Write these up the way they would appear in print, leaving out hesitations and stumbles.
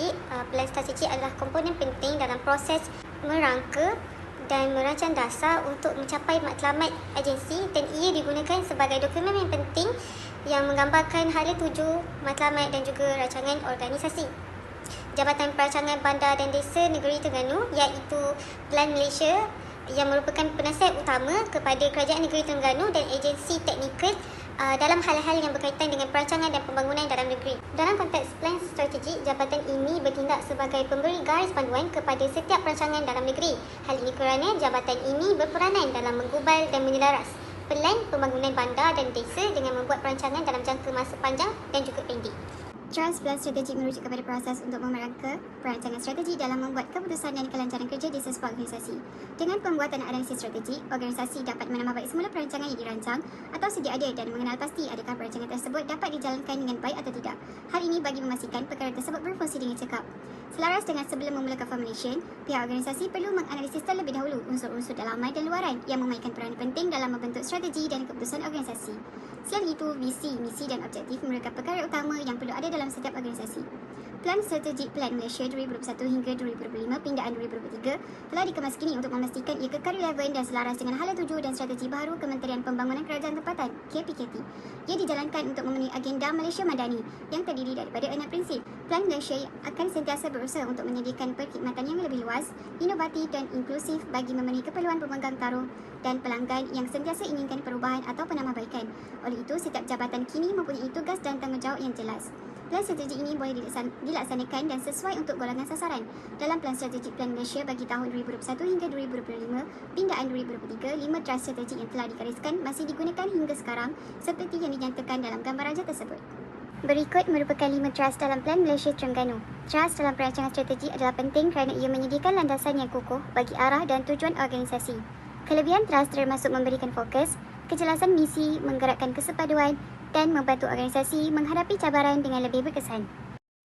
strategi. Plan strategi adalah komponen penting dalam proses merangka dan merancang dasar untuk mencapai matlamat agensi, dan ia digunakan sebagai dokumen yang penting yang menggambarkan hala tuju, matlamat dan juga rancangan organisasi. Jabatan Perancangan Bandar dan Desa Negeri Terengganu iaitu Plan Malaysia yang merupakan penasihat utama kepada Kerajaan Negeri Terengganu dan agensi teknikal dalam hal-hal yang berkaitan dengan perancangan dan pembangunan dalam negeri. Dalam konteks plan strategi, jabatan ini bertindak sebagai pemberi garis panduan kepada setiap perancangan dalam negeri. Hal ini kerana jabatan ini berperanan dalam menggubal dan menyelaras pelan pembangunan bandar dan desa dengan membuat perancangan dalam jangka masa panjang dan juga pendek. Trust Plan Strategik merujuk kepada proses untuk memerangka perancangan strategi dalam membuat keputusan dan kelancaran kerja di sesebuah organisasi. Dengan pembuatan analisis strategi, organisasi dapat menambah baik semula perancangan yang dirancang atau sedia ada dan mengenal pasti adakah perancangan tersebut dapat dijalankan dengan baik atau tidak. Hal ini bagi memastikan perkara tersebut berfungsi dengan cekap. Selaras dengan sebelum memulakan formulation, pihak organisasi perlu menganalisis terlebih dahulu unsur-unsur dalaman dan luaran yang memainkan peranan penting dalam membentuk strategi dan keputusan organisasi. Selain itu, visi, misi dan objektif merupakan perkara utama yang perlu ada dalam setiap organisasi. Plan Strategik Plan Malaysia 2021 hingga 2025 pindaan 2023 telah dikemas kini untuk memastikan ia kekal relevan dan selaras dengan hala tuju dan strategi baru Kementerian Pembangunan Kerajaan Tempatan KPKT. Ia dijalankan untuk memenuhi agenda Malaysia Madani yang terdiri daripada 6 prinsip. Plan Malaysia akan sentiasa berusaha untuk menyediakan perkhidmatan yang lebih luas, inovatif dan inklusif bagi memenuhi keperluan pemegang taruh dan pelanggan yang sentiasa inginkan perubahan atau penambahbaikan. Oleh itu, setiap jabatan kini mempunyai tugas dan tanggungjawab yang jelas. Plan strategi ini boleh dilaksanakan dan sesuai untuk golongan sasaran. Dalam Plan Strategik Plan Malaysia bagi tahun 2021 hingga 2025, pindaan 2023, 5 trust strategi yang telah digariskan masih digunakan hingga sekarang seperti yang dinyatakan dalam gambar raja tersebut. Berikut merupakan 5 trust dalam Plan Malaysia Terengganu. Trust dalam perancangan strategi adalah penting kerana ia menyediakan landasan yang kukuh bagi arah dan tujuan organisasi. Kelebihan trust termasuk memberikan fokus, kejelasan misi, menggerakkan kesepaduan dan membantu organisasi menghadapi cabaran dengan lebih berkesan.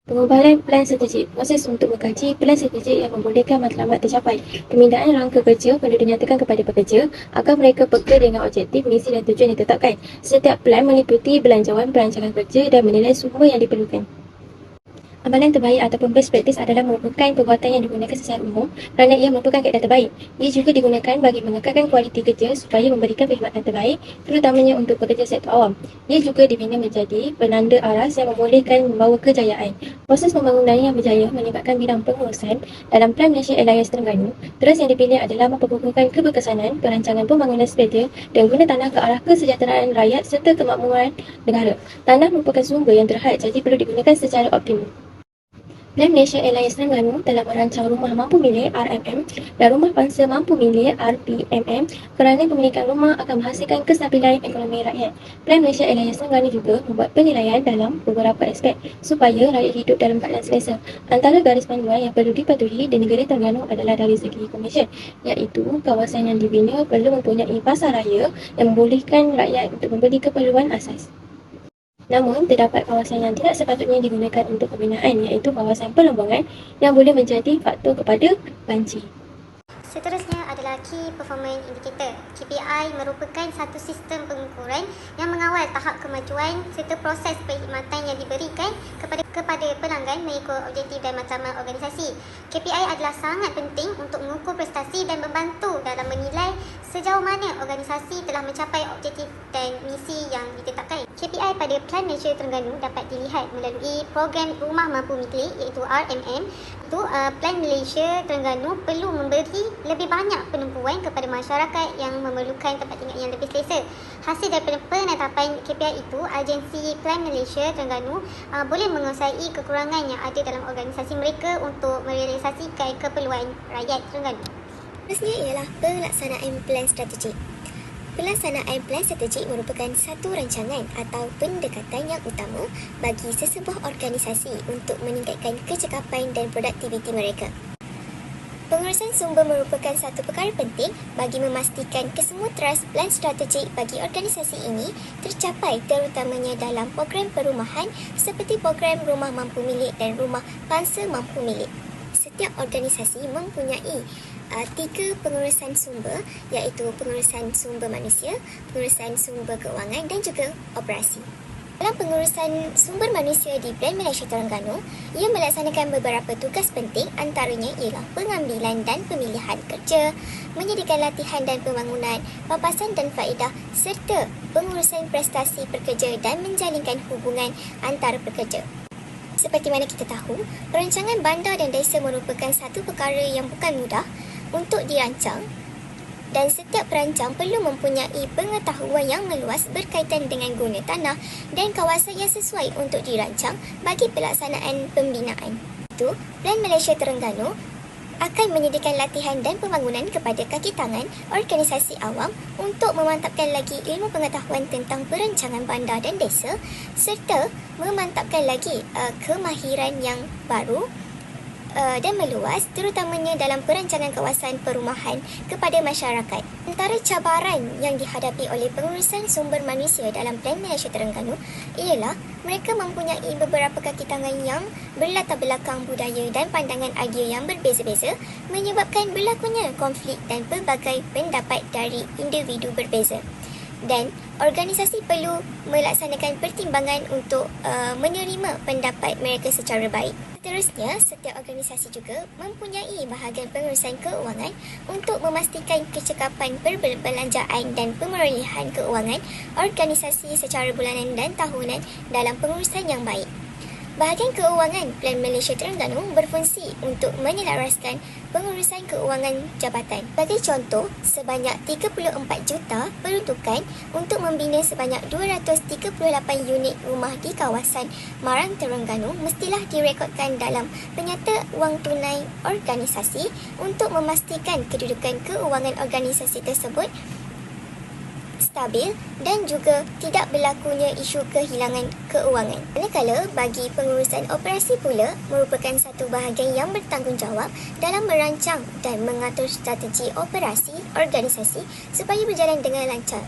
Pengubahan plan strategik, proses untuk mengkaji plan strategik yang membolehkan matlamat tercapai. Pemindaan rangka kerja perlu dinyatakan kepada pekerja agar mereka peka dengan objektif, misi dan tujuan yang ditetapkan. Setiap plan meliputi belanjawan perancangan kerja dan menilai sumber yang diperlukan. Amalan terbaik ataupun best practice adalah merupakan perbuatan yang digunakan secara umum kerana ia merupakan kaedah terbaik. Ia juga digunakan bagi mengekalkan kualiti kerja supaya memberikan perkhidmatan terbaik, terutamanya untuk pekerja sektor awam. Ia juga dibina menjadi penanda aras yang membolehkan membawa kejayaan. Proses pembangunan yang berjaya melibatkan bidang pengurusan dalam Plan Malaysia Alliance Terengganu. Terus yang dipilih adalah memperkukuhkan keberkesanan, perancangan pembangunan sepeda dan guna tanah ke arah kesejahteraan rakyat serta kemakmuran negara. Tanah merupakan sumber yang terhad, jadi perlu digunakan secara optimum. Plan Malaysia Alliance Terengganu telah merancang rumah mampu milik RMM dan rumah pangsa mampu milik RPMM kerana pemilikan rumah akan menghasilkan kestabilan ekonomi rakyat. Plan Malaysia Alliance Terengganu juga membuat penilaian dalam beberapa aspek supaya rakyat hidup dalam keadaan selesa. Antara garis panduan yang perlu dipatuhi di negeri Terengganu adalah dari segi komersial, iaitu kawasan yang dibina perlu mempunyai pasar raya yang membolehkan rakyat untuk membeli keperluan asas. Namun, terdapat kawasan yang tidak sepatutnya digunakan untuk pembinaan, iaitu kawasan perlombongan yang boleh menjadi faktor kepada banjir. Seterusnya adalah Key Performance Indicator. KPI merupakan satu sistem pengukuran yang mengawal tahap kemajuan serta proses perkhidmatan yang diberikan kepada pelanggan mengikut objektif dan matlamat organisasi. KPI adalah sangat penting untuk mengukur prestasi dan membantu dalam menilai sejauh mana organisasi telah mencapai objektif dan misi yang ditetapkan. KPI pada Plan Malaysia Terengganu dapat dilihat melalui program Rumah Mampu Milik iaitu RMM. Plan Malaysia Terengganu perlu memberi lebih banyak penumpuan kepada masyarakat yang memerlukan tempat tinggal yang lebih selesa. Hasil daripada penetapan KPI itu, agensi Plan Malaysia Terengganu boleh menguasai kekurangan yang ada dalam organisasi mereka untuk merealisasikan keperluan rakyat Terengganu. Seterusnya ialah pelaksanaan plan strategik. Pelaksanaan plan strategik merupakan satu rancangan atau pendekatan yang utama bagi sesebuah organisasi untuk meningkatkan kecekapan dan produktiviti mereka. Pengurusan sumber merupakan satu perkara penting bagi memastikan kesemua trust plan strategik bagi organisasi ini tercapai, terutamanya dalam program perumahan seperti program Rumah Mampu Milik dan Rumah Pangsa Mampu Milik. Setiap organisasi mempunyai 3 pengurusan sumber, iaitu pengurusan sumber manusia, pengurusan sumber keuangan dan juga operasi. Dalam pengurusan sumber manusia di Plan Malaysia Terengganu, ia melaksanakan beberapa tugas penting, antaranya ialah pengambilan dan pemilihan kerja, menyediakan latihan dan pembangunan, papasan dan faedah, serta pengurusan prestasi pekerja dan menjalinkan hubungan antara pekerja. Seperti mana kita tahu, perancangan bandar dan desa merupakan satu perkara yang bukan mudah untuk dirancang, dan setiap perancang perlu mempunyai pengetahuan yang meluas berkaitan dengan guna tanah dan kawasan yang sesuai untuk dirancang bagi pelaksanaan pembinaan. Itu, Plan Malaysia Terengganu akan menyediakan latihan dan pembangunan kepada kaki tangan organisasi awam untuk memantapkan lagi ilmu pengetahuan tentang perancangan bandar dan desa serta memantapkan lagi kemahiran yang baru dan meluas terutamanya dalam perancangan kawasan perumahan kepada masyarakat. Antara cabaran yang dihadapi oleh pengurusan sumber manusia dalam Plan Malaysia Terengganu ialah mereka mempunyai beberapa kaki tangan yang berlatar belakang budaya dan pandangan idea yang berbeza-beza menyebabkan berlakunya konflik dan pelbagai pendapat dari individu berbeza. Dan organisasi perlu melaksanakan pertimbangan untuk menerima pendapat mereka secara baik. Seterusnya, setiap organisasi juga mempunyai bahagian pengurusan keuangan untuk memastikan kecekapan perbelanjaan dan pemerolehan keuangan organisasi secara bulanan dan tahunan dalam pengurusan yang baik. Bahagian keuangan Plan Malaysia Terengganu berfungsi untuk menyelaraskan pengurusan keuangan jabatan. Bagi contoh, sebanyak 34 juta peruntukan untuk membina sebanyak 238 unit rumah di kawasan Marang Terengganu mestilah direkodkan dalam penyata wang tunai organisasi untuk memastikan kedudukan keuangan organisasi tersebut stabil dan juga tidak berlakunya isu kehilangan keuangan. Manakala bagi pengurusan operasi pula merupakan satu bahagian yang bertanggungjawab dalam merancang dan mengatur strategi operasi organisasi supaya berjalan dengan lancar.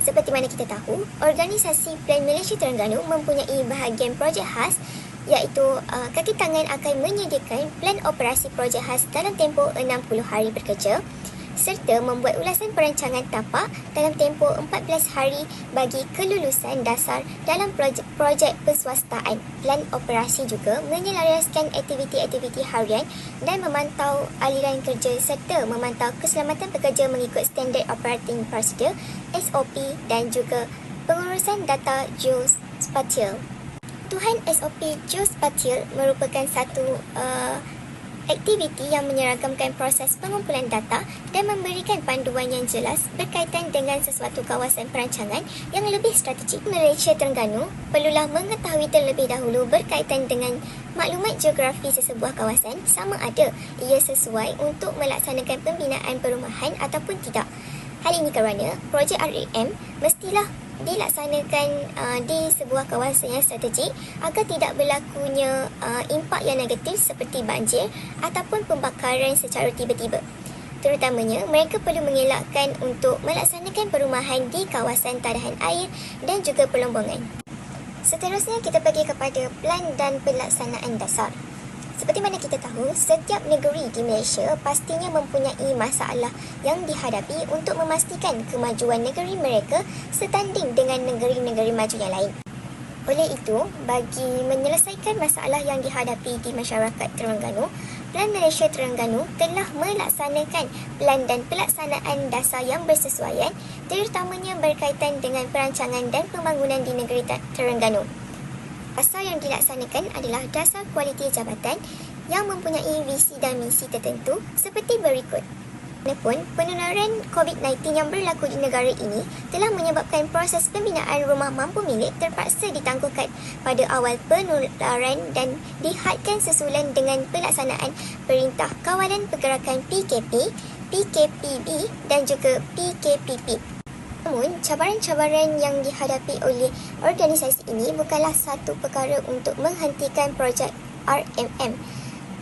Seperti mana kita tahu, organisasi Plan Malaysia Terengganu mempunyai bahagian projek khas iaitu kaki tangan akan menyediakan plan operasi projek khas dalam tempoh 60 hari bekerja serta membuat ulasan perancangan tapak dalam tempoh 14 hari bagi kelulusan dasar dalam projek perswastaan. Plan operasi juga menyelaraskan aktiviti-aktiviti harian dan memantau aliran kerja serta memantau keselamatan pekerja mengikut Standard Operating Procedure SOP dan juga pengurusan data geospatial. Tuhan SOP geospatial merupakan satu aktiviti yang menyeragamkan proses pengumpulan data dan memberikan panduan yang jelas berkaitan dengan sesuatu kawasan perancangan yang lebih strategik. Malaysia Terengganu perlulah mengetahui terlebih dahulu berkaitan dengan maklumat geografi sesebuah kawasan sama ada ia sesuai untuk melaksanakan pembinaan perumahan ataupun tidak. Hal ini kerana projek RAM mestilah dilaksanakan di sebuah kawasan yang strategik agar tidak berlakunya impak yang negatif seperti banjir ataupun pembakaran secara tiba-tiba. Terutamanya, mereka perlu mengelakkan untuk melaksanakan perumahan di kawasan tadahan air dan juga pelombongan. Seterusnya, kita pergi kepada plan dan pelaksanaan dasar. Seperti mana kita tahu, setiap negeri di Malaysia pastinya mempunyai masalah yang dihadapi untuk memastikan kemajuan negeri mereka setanding dengan negeri-negeri maju yang lain. Oleh itu, bagi menyelesaikan masalah yang dihadapi di masyarakat Terengganu, Plan Malaysia Terengganu telah melaksanakan plan dan pelaksanaan dasar yang bersesuaian, terutamanya berkaitan dengan perancangan dan pembangunan di negeri Terengganu. Asal yang dilaksanakan adalah dasar kualiti jabatan yang mempunyai visi dan misi tertentu seperti berikut. Walaupun penularan COVID-19 yang berlaku di negara ini telah menyebabkan proses pembinaan rumah mampu milik terpaksa ditangguhkan pada awal penularan dan dihadkan susulan dengan pelaksanaan Perintah Kawalan Pergerakan PKP, PKPB dan juga PKPP. Namun, cabaran-cabaran yang dihadapi oleh organisasi ini bukanlah satu perkara untuk menghentikan projek RMM.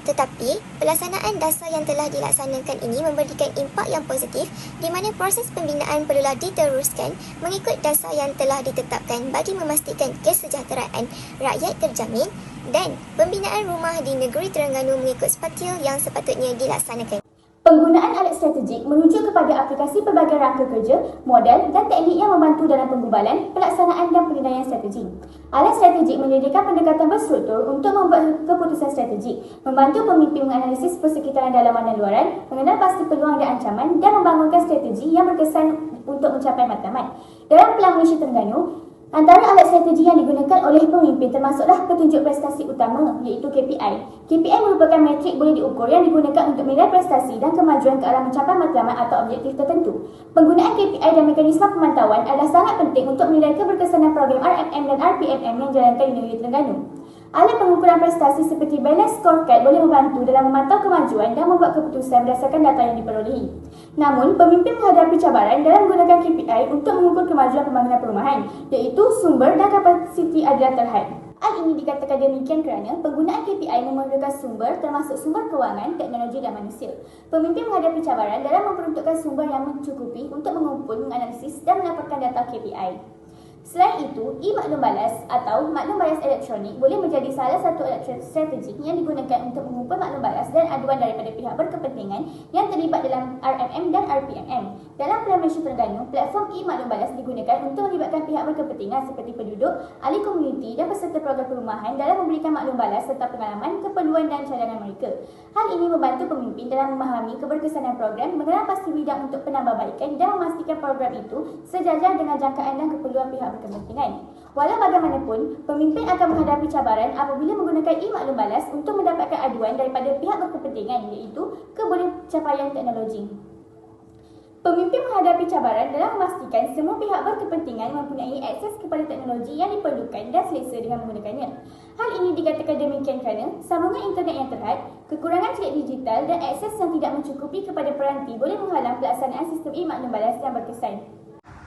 Tetapi, pelaksanaan dasar yang telah dilaksanakan ini memberikan impak yang positif di mana proses pembinaan perlulah diteruskan mengikut dasar yang telah ditetapkan bagi memastikan kesejahteraan rakyat terjamin dan pembinaan rumah di negeri Terengganu mengikut spatial yang sepatutnya dilaksanakan. Penggunaan alat strategik merujuk kepada aplikasi pelbagai rangka kerja, model dan teknik yang membantu dalam penggubalan, pelaksanaan dan penilaian strategi. Alat strategik menyediakan pendekatan berstruktur untuk membuat keputusan strategik, membantu pemimpin menganalisis persekitaran dalaman dan luaran, mengenal pasti peluang dan ancaman dan membangunkan strategi yang berkesan untuk mencapai matlamat. Dalam Pelan Malaysia Terengganu, antara alat strategi yang digunakan oleh pemimpin termasuklah petunjuk prestasi utama iaitu KPI. KPI merupakan metrik boleh diukur yang digunakan untuk menilai prestasi dan kemajuan ke arah mencapai matlamat atau objektif tertentu. Penggunaan KPI dan mekanisme pemantauan adalah sangat penting untuk menilai keberkesanan program RMM dan RPMM yang dijalankan di negeri Terengganu. Alat pengukuran prestasi seperti balance scorecard boleh membantu dalam memantau kemajuan dan membuat keputusan berdasarkan data yang diperolehi. Namun, pemimpin menghadapi cabaran dalam menggunakan KPI untuk mengukur kemajuan pembangunan perumahan, iaitu sumber dan kapasiti adalah terhad. Hal ini dikatakan demikian kerana penggunaan KPI memerlukan sumber termasuk sumber kewangan, teknologi dan manusia. Pemimpin menghadapi cabaran dalam memperuntukkan sumber yang mencukupi untuk mengumpul, menganalisis dan melaporkan data KPI. Selain itu, e-maklum balas atau maklum balas elektronik boleh menjadi salah satu alat strategik yang digunakan untuk mengumpul maklum balas dan aduan daripada pihak berkepentingan yang terlibat dalam RMM dan RPMM. Dalam Pelan Malaysia Terengganu, platform e-maklum balas digunakan untuk melibatkan pihak berkepentingan seperti penduduk, ahli komuniti dan peserta program perumahan dalam memberikan maklum balas serta pengalaman, keperluan dan cadangan mereka. Hal ini membantu pemimpin dalam memahami keberkesanan program, mengenal pasti bidang untuk penambahbaikan dan memastikan program itu sejajar dengan jangkaan dan keperluan pihak berkepentingan. Walau bagaimanapun, pemimpin akan menghadapi cabaran apabila menggunakan e-maklum balas untuk mendapatkan aduan daripada pihak berkepentingan iaitu kebolehcapaian teknologi. Pemimpin menghadapi cabaran dalam memastikan semua pihak berkepentingan mempunyai akses kepada teknologi yang diperlukan dan selesa dengan menggunakannya. Hal ini dikatakan demikian kerana sambungan internet yang terhad, kekurangan celik digital dan akses yang tidak mencukupi kepada peranti boleh menghalang pelaksanaan sistem e-maklum balas yang berkesan.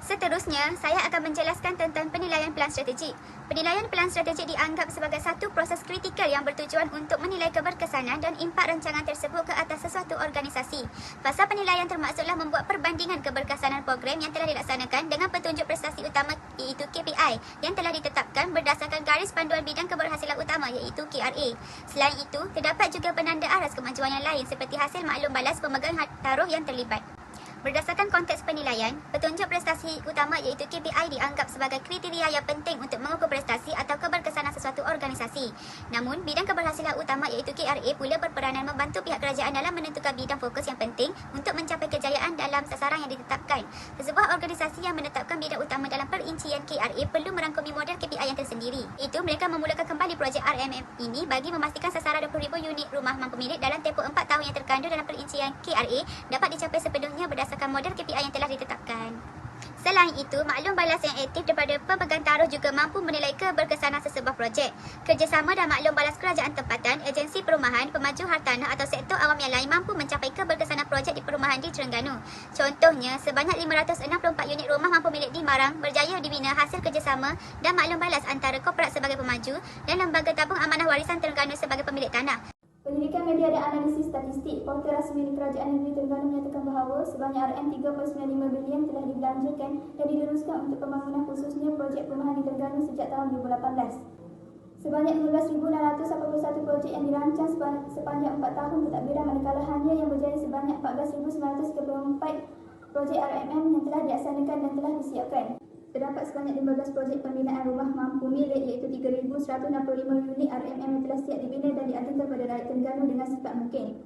Seterusnya, saya akan menjelaskan tentang penilaian pelan strategik. Penilaian pelan strategik dianggap sebagai satu proses kritikal yang bertujuan untuk menilai keberkesanan dan impak rancangan tersebut ke atas sesuatu organisasi. Fasa penilaian termaksudlah membuat perbandingan keberkesanan program yang telah dilaksanakan dengan petunjuk prestasi utama iaitu KPI yang telah ditetapkan berdasarkan garis panduan bidang keberhasilan utama iaitu KRA. Selain itu, terdapat juga penanda aras kemajuan yang lain seperti hasil maklum balas pemegang taruh yang terlibat. Berdasarkan konteks penilaian, petunjuk prestasi utama iaitu KPI dianggap sebagai kriteria yang penting untuk mengukur prestasi atau keberkesanan sesuatu organisasi. Namun, bidang keberhasilan utama iaitu KRA pula berperanan membantu pihak kerajaan dalam menentukan bidang fokus yang penting untuk mencapai kejayaan dalam sasaran yang ditetapkan. Sebuah organisasi yang menetapkan bidang utama dalam perincian KRA perlu merangkumi model KPI yang tersendiri. Itu mereka memulakan kembali projek RMM ini bagi memastikan sasaran 20,000 unit rumah mampu milik dalam tempoh 4 tahun yang terkandung dalam perincian KRA dapat dicapai sepenuhnya berdasarkan model KPI yang telah ditetapkan. Selain itu, maklum balas yang aktif daripada pemegang taruh juga mampu menilai keberkesanan sesebuah projek. Kerjasama dan maklum balas kerajaan tempatan, agensi perumahan, pemaju hartanah atau sektor awam yang lain mampu mencapai keberkesanan projek di perumahan di Terengganu. Contohnya, sebanyak 564 unit rumah mampu milik di Marang berjaya dibina hasil kerjasama dan maklum balas antara korporat sebagai pemaju dan Lembaga Tabung Amanah Warisan Terengganu sebagai pemilik tanah. Penyelidikan media dan analisis statistik Portal Rasmi Kerajaan Negeri Terengganu menyatakan bahawa sebanyak RM3.95 bilion telah dibelanjakan dan diteruskan untuk pembangunan khususnya projek perumahan di Terengganu sejak tahun 2018. Sebanyak 15,681 projek yang dirancang sepanjang 4 tahun pentadbiran manakala hanya yang berjaya sebanyak 14,934 projek RMM yang telah dilaksanakan dan telah disiapkan. Terdapat sebanyak 15 projek pembinaan rumah mampu milik iaitu 3,165 unit RMM yang telah siap dibina dan diajukan kepada rakyat Terengganu dengan secepat mungkin.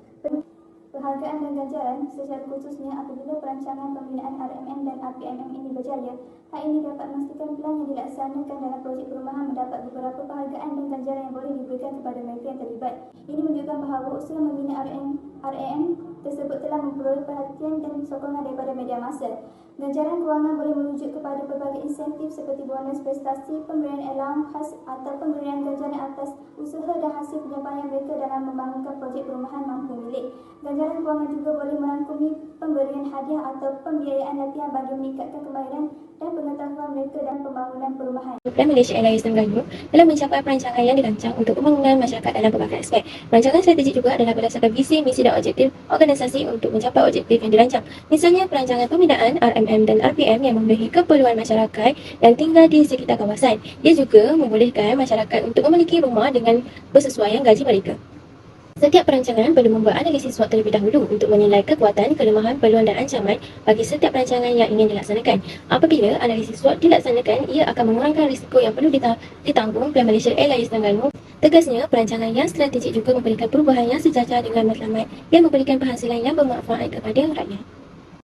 Penghargaan dan ganjaran secara khususnya apabila perancangan pembinaan RMM dan RPMM ini berjaya. Hal ini dapat memastikan pelan yang dilaksanakan dalam projek perumahan mendapat beberapa penghargaan dan ganjaran yang boleh diberikan kepada mereka yang terlibat. Ini menunjukkan bahawa usaha membina RMM tersebut telah memperoleh perhatian dan sokongan daripada media massa. Ganjaran kewangan boleh merujuk kepada pelbagai insentif seperti bonus prestasi, pemberian allowance khas atau pemberian ganjaran atas usaha dan hasil pencapaian mereka dalam membangunkan projek perumahan mampu milik. Ganjaran kewangan juga boleh merangkumi pemberian hadiah atau pembiayaan latihan bagi meningkatkan kemahiran dan pengetahuan mereka dalam pembangunan perumahan. Pelan Malaysia Airlines Terengganu dalam mencapai perancangan yang dirancang untuk pembangunan masyarakat dalam pelbagai aspek. Perancangan strategik juga adalah berdasarkan visi, misi dan objektif organisasi untuk mencapai objektif yang dirancang. Misalnya perancangan pembinaan RMM dan RPM yang memenuhi keperluan masyarakat yang tinggal di sekitar kawasan. Ia juga membolehkan masyarakat untuk memiliki rumah dengan bersesuaian gaji mereka. Setiap perancangan perlu membuat analisis SWOT terlebih dahulu untuk menilai kekuatan, kelemahan, peluang dan ancaman bagi setiap perancangan yang ingin dilaksanakan. Apabila analisis SWOT dilaksanakan, ia akan mengurangkan risiko yang perlu ditanggung Plan Malaysia Airlines Terengganu. Tegasnya, perancangan yang strategik juga memberikan perubahan yang sejajar dengan matlamat yang memberikan penghasilan yang bermanfaat kepada rakyat.